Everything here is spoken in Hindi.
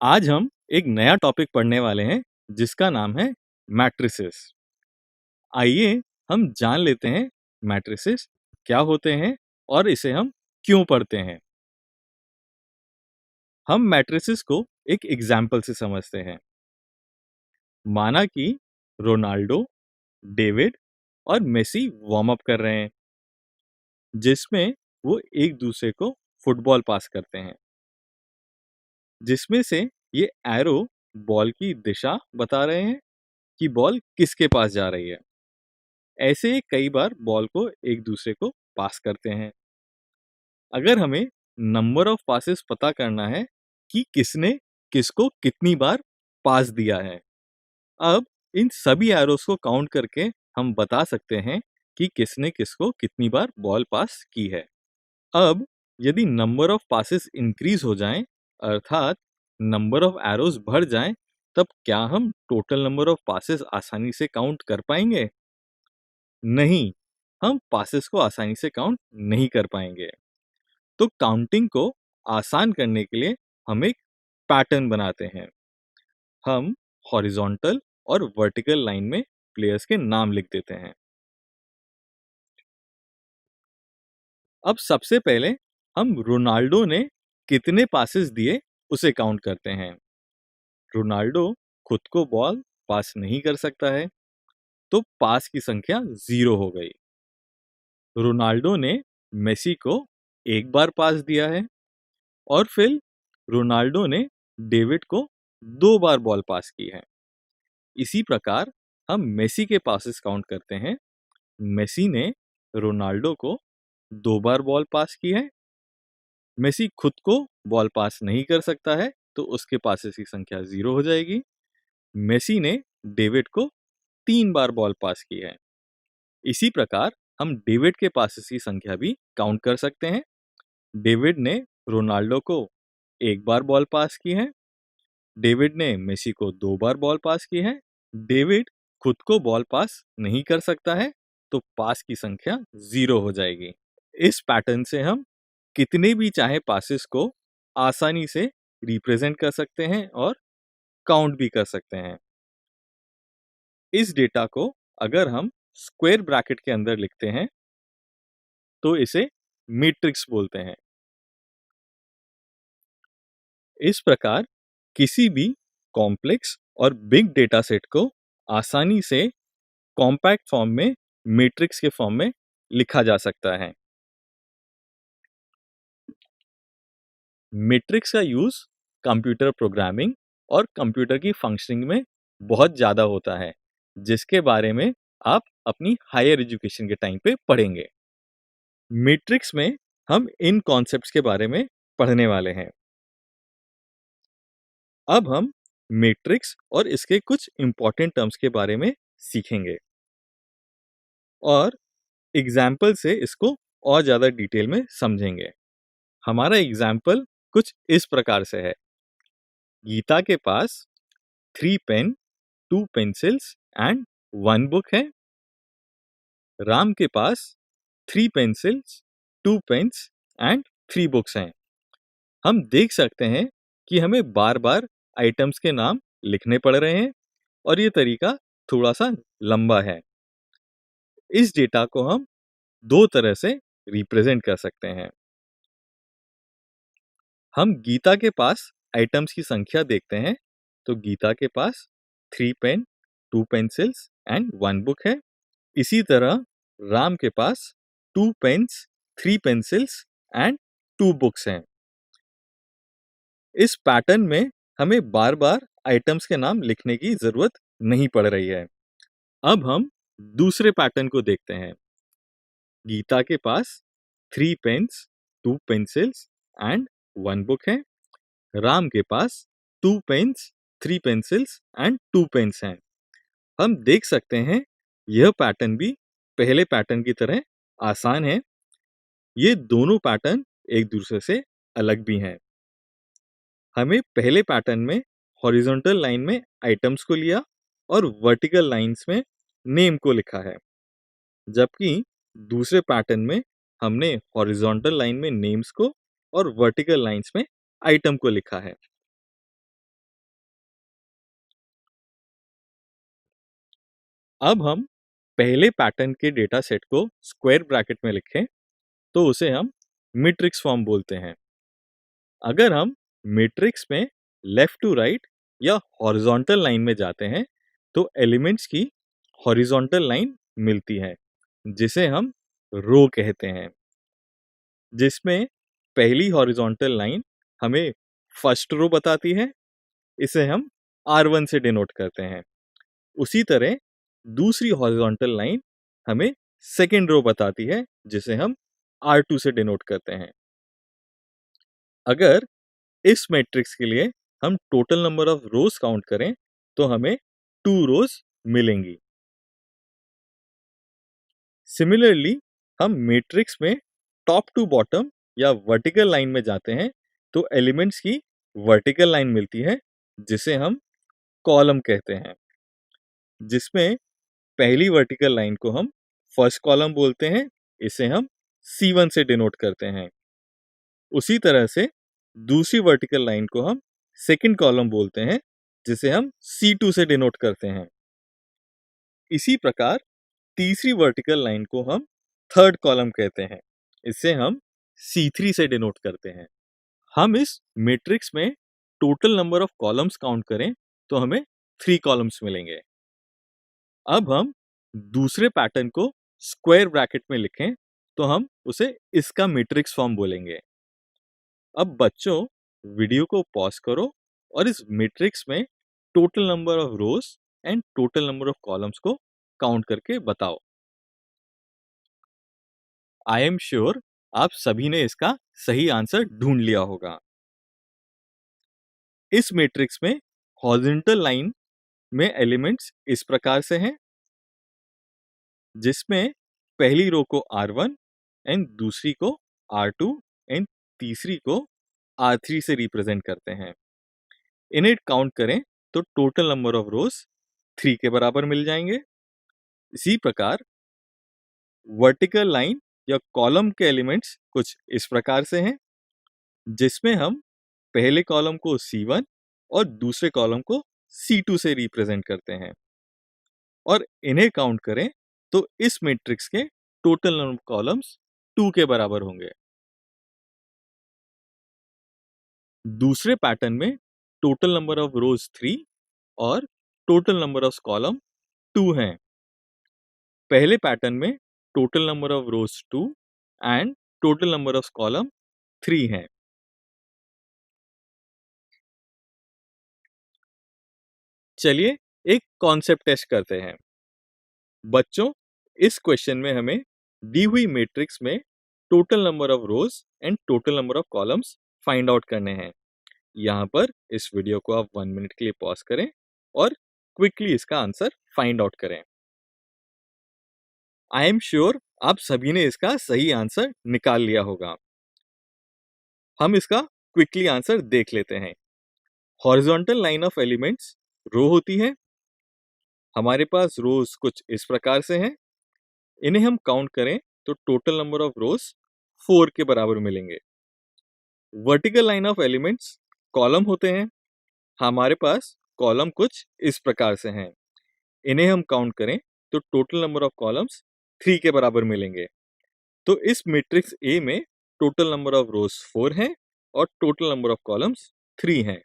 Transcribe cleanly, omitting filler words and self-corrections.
आज हम एक नया टॉपिक पढ़ने वाले हैं जिसका नाम है मैट्रिसेस। आइए हम जान लेते हैं मैट्रिसेस क्या होते हैं और इसे हम क्यों पढ़ते हैं। हम मैट्रिसेस को एक एग्जाम्पल से समझते हैं। माना कि रोनाल्डो, डेविड और मेसी वार्म अप कर रहे हैं, जिसमें वो एक दूसरे को फुटबॉल पास करते हैं, जिसमें से ये एरो बॉल की दिशा बता रहे हैं कि बॉल किसके पास जा रही है। ऐसे ही कई बार बॉल को एक दूसरे को पास करते हैं। अगर हमें नंबर ऑफ पासेस पता करना है कि किसने किसको कितनी बार पास दिया है, अब इन सभी एरोस को काउंट करके हम बता सकते हैं कि किसने किसको कितनी बार बॉल पास की है। अब यदि नंबर ऑफ पासेस इंक्रीज हो जाएं, अर्थात नंबर ऑफ एरोस बढ़ जाएं, तब क्या हम टोटल नंबर ऑफ पासेस आसानी से काउंट कर पाएंगे? नहीं, हम पासेस को आसानी से काउंट नहीं कर पाएंगे। तो काउंटिंग को आसान करने के लिए हम एक पैटर्न बनाते हैं। हम हॉरिजॉन्टल और वर्टिकल लाइन में प्लेयर्स के नाम लिख देते हैं। अब सबसे पहले हम रोनाल्डो ने कितने पासेस दिए उसे काउंट करते हैं। रोनाल्डो खुद को बॉल पास नहीं कर सकता है, तो पास की संख्या 0 हो गई। रोनाल्डो ने मेसी को एक बार पास दिया है और फिर रोनाल्डो ने डेविड को 2 बार बॉल पास की है। इसी प्रकार हम मेसी के पासेस काउंट करते हैं। मेसी ने रोनाल्डो को 2 बार बॉल पास की है। मेसी खुद को बॉल पास नहीं कर सकता है, तो उसके पासेस की संख्या 0 हो जाएगी। मेसी ने डेविड को 3 बार बॉल पास की है। इसी प्रकार हम डेविड के पासेस की संख्या भी काउंट कर सकते हैं। डेविड ने रोनाल्डो को 1 बार बॉल पास की है। डेविड ने मेसी को 2 बार बॉल पास की है। डेविड खुद को बॉल पास नहीं कर सकता है, तो पास की संख्या 0 हो जाएगी। इस पैटर्न से हम कितने भी चाहे पासेस को आसानी से रिप्रेजेंट कर सकते हैं और काउंट भी कर सकते हैं। इस डेटा को अगर हम स्क्वायर ब्रैकेट के अंदर लिखते हैं तो इसे मैट्रिक्स बोलते हैं। इस प्रकार किसी भी कॉम्प्लेक्स और बिग डेटा सेट को आसानी से कॉम्पैक्ट फॉर्म में मैट्रिक्स के फॉर्म में लिखा जा सकता है। मैट्रिक्स का यूज कंप्यूटर प्रोग्रामिंग और कंप्यूटर की फंक्शनिंग में बहुत ज़्यादा होता है, जिसके बारे में आप अपनी हायर एजुकेशन के टाइम पे पढ़ेंगे। मैट्रिक्स में हम इन कॉन्सेप्ट्स के बारे में पढ़ने वाले हैं। अब हम मैट्रिक्स और इसके कुछ इंपॉर्टेंट टर्म्स के बारे में सीखेंगे और एग्जाम्पल से इसको और ज़्यादा डिटेल में समझेंगे। हमारा एग्जाम्पल कुछ इस प्रकार से है। गीता के पास 3 पेन, 2 पेंसिल्स एंड 1 बुक है। राम के पास 3 पेंसिल्स, 2 पेन्स एंड 3 बुक्स हैं। हम देख सकते हैं कि हमें बार बार आइटम्स के नाम लिखने पड़ रहे हैं और ये तरीका थोड़ा सा लंबा है। इस डेटा को हम 2 तरह से रिप्रेजेंट कर सकते हैं। हम गीता के पास आइटम्स की संख्या देखते हैं, तो गीता के पास 3 पेन, 2 पेंसिल्स एंड 1 बुक है। इसी तरह राम के पास 2 पेन्स, 3 पेंसिल्स एंड 2 बुक्स हैं। इस पैटर्न में हमें बार बार आइटम्स के नाम लिखने की जरूरत नहीं पड़ रही है। अब हम दूसरे पैटर्न को देखते हैं। गीता के पास 3 पेन्स, 2 पेंसिल्स एंड 1 बुक है। राम के पास 2 पेन्स, 3 पेंसिल्स एंड 2 पेन्स हैं। हम देख सकते हैं यह पैटर्न भी पहले पैटर्न की तरह आसान है। ये दोनों पैटर्न एक दूसरे से अलग भी हैं। हमें पहले पैटर्न में हॉरिजॉन्टल लाइन में आइटम्स को लिया और वर्टिकल लाइंस में नेम को लिखा है, जबकि दूसरे पैटर्न में हमने हॉरिजॉन्टल लाइन में नेम्स को और वर्टिकल लाइंस में आइटम को लिखा है। अब हम पहले पैटर्न के डेटा सेट को स्क्वायर ब्रैकेट में लिखें तो उसे हम मैट्रिक्स फॉर्म बोलते हैं। अगर हम मैट्रिक्स में लेफ्ट टू राइट या हॉरिजॉन्टल लाइन में जाते हैं तो एलिमेंट्स की हॉरिजॉन्टल लाइन मिलती है जिसे हम रो कहते हैं, जिसमें पहली हॉरिजॉन्टल लाइन हमें फर्स्ट रो बताती है, इसे हम R1 से डिनोट करते हैं। उसी तरह दूसरी हॉरिजॉन्टल लाइन हमें सेकेंड रो बताती है जिसे हम R2 से डिनोट करते हैं। अगर इस मैट्रिक्स के लिए हम total number of rose count करें तो हमें 2 रोज मिलेंगी। सिमिलरली हम मैट्रिक्स में टॉप टू बॉटम या वर्टिकल लाइन में जाते हैं तो एलिमेंट्स की वर्टिकल लाइन मिलती है जिसे हम कॉलम कहते हैं, जिसमें पहली वर्टिकल लाइन को हम फर्स्ट कॉलम बोलते हैं, इसे हम C1 से डिनोट करते हैं। उसी तरह से दूसरी वर्टिकल लाइन को हम सेकंड कॉलम बोलते हैं जिसे हम C2 से डिनोट करते हैं। इसी प्रकार तीसरी वर्टिकल लाइन को हम थर्ड कॉलम कहते हैं, इसे हम C3 से डिनोट करते हैं। हम इस मैट्रिक्स में total number of columns count करें तो हमें 3 कॉलम्स मिलेंगे। अब हम दूसरे पैटर्न को स्क्वायर ब्रैकेट में लिखें तो हम उसे इसका मैट्रिक्स फॉर्म बोलेंगे। अब बच्चों, वीडियो को पॉज करो और इस मैट्रिक्स में total number of rose and total number of columns को काउंट करके बताओ। आई एम श्योर आप सभी ने इसका सही आंसर ढूंढ लिया होगा। इस मैट्रिक्स में हॉरिजॉन्टल लाइन में एलिमेंट्स इस प्रकार से हैं, जिसमें पहली रो को R1 एंड दूसरी को R2 एंड तीसरी को R3 से रिप्रेजेंट करते हैं। इन्हें काउंट करें तो टोटल नंबर ऑफ रोज 3 के बराबर मिल जाएंगे। इसी प्रकार वर्टिकल लाइन या कॉलम के एलिमेंट्स कुछ इस प्रकार से हैं, जिसमें हम पहले कॉलम को C1 और दूसरे कॉलम को C2 से रिप्रेजेंट करते हैं, और इन्हें काउंट करें तो इस मैट्रिक्स के टोटल नंबर ऑफ कॉलम्स 2 के बराबर होंगे। दूसरे पैटर्न में टोटल नंबर ऑफ रोज 3 और टोटल नंबर ऑफ कॉलम 2 हैं। पहले पैटर्न में total number of rose 2 and total number of column 3 हैं। चलिए एक कॉन्सेप्ट टेस्ट करते हैं। बच्चों, इस क्वेश्चन में हमें दी हुई मैट्रिक्स में total number of rose and total number of columns find out करने हैं। यहाँ पर इस वीडियो को आप 1 मिनट के लिए पॉज करें और क्विकली इसका आंसर फाइंड आउट करें। आई एम श्योर आप सभी ने इसका सही आंसर निकाल लिया होगा। हम इसका क्विकली आंसर देख लेते हैं। हॉरिजॉन्टल लाइन ऑफ एलिमेंट्स रो होती है। हमारे पास रोज कुछ इस प्रकार से हैं। इन्हें हम काउंट करें तो टोटल नंबर ऑफ रोज 4 के बराबर मिलेंगे। Vertical line of elements column होते हैं। हमारे पास कॉलम कुछ इस प्रकार से हैं। इन्हें हम काउंट करें तो टोटल नंबर ऑफ कॉलम्स 3 के बराबर मिलेंगे। तो इस मैट्रिक्स ए में टोटल नंबर ऑफ रोज 4 हैं और टोटल नंबर ऑफ कॉलम्स 3 हैं।